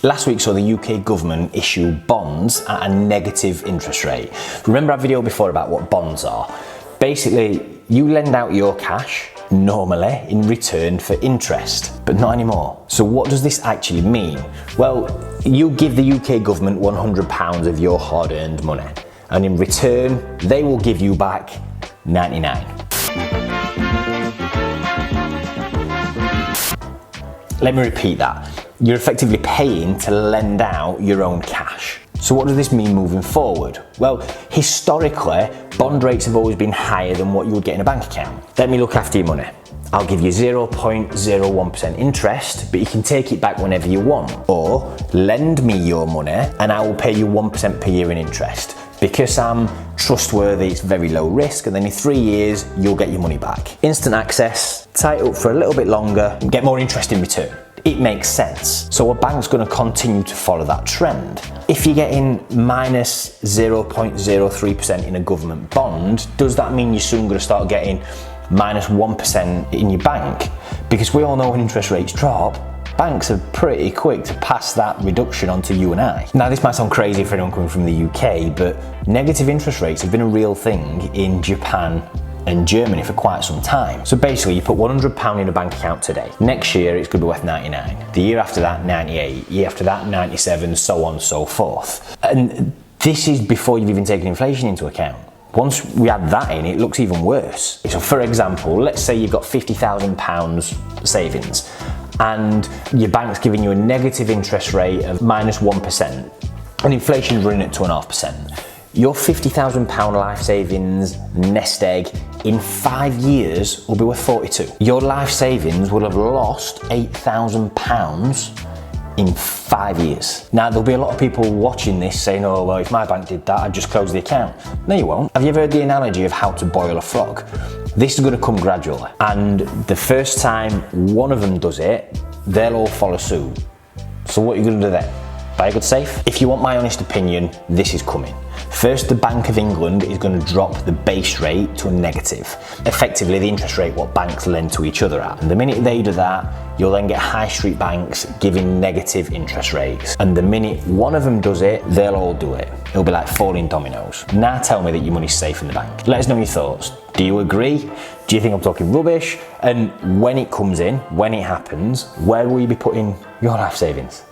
last week saw the UK government issue bonds at a negative interest rate. Remember our video before about what bonds are? Basically, you lend out your cash normally in return for interest, but not anymore. So what does this actually mean? Well, you give the UK government £100 of your hard-earned money, and in return, they will give you back 99. Let me repeat that. You're effectively paying to lend out your own cash. So what does this mean moving forward? Well, historically, bond rates have always been higher than what you would get in a bank account. Let me look after your money. I'll give you 0.01% interest, but you can take it back whenever you want. Or lend me your money and I will pay you 1% per year in interest. Because I'm trustworthy, it's very low risk, and then in 3 years, you'll get your money back. Instant access, tie it up for a little bit longer, and get more interest in return. It makes sense. So a bank's going to continue to follow that trend. If you're getting minus 0.03% in a government bond, does that mean you're soon going to start getting minus 1% in your bank? Because we all know when interest rates drop, banks are pretty quick to pass that reduction on to you and I. Now, this might sound crazy for anyone coming from the UK, but negative interest rates have been a real thing in Japan and Germany for quite some time. So basically, you put £100 in a bank account today. Next year, it's going to be worth 99. The year after that, 98. Year after that, 97, so on and so forth. And this is before you've even taken inflation into account. Once we add that in, it looks even worse. So for example, let's say you've got £50,000 savings, and your bank's giving you a negative interest rate of minus 1%, and inflation's running at 2.5%. Your £50,000 life savings nest egg in 5 years will be worth 42. Your life savings will have lost £8,000 in 5 years. Now, there'll be a lot of people watching this saying, oh, well, if my bank did that, I'd just close the account. No, you won't. Have you ever heard the analogy of how to boil a frog? This is going to come gradually. And the first time one of them does it, they'll all follow suit. So what are you going to do then? Buy a good safe? If you want my honest opinion, this is coming. First, the Bank of England is going to drop the base rate to a negative. Effectively, the interest rate what banks lend to each other at. And the minute they do that, you'll then get high street banks giving negative interest rates. And the minute one of them does it, they'll all do it. It'll be like falling dominoes. Now tell me that your money's safe in the bank. Let us know your thoughts. Do you agree? Do you think I'm talking rubbish? And when it comes in, when it happens, where will you be putting your life savings?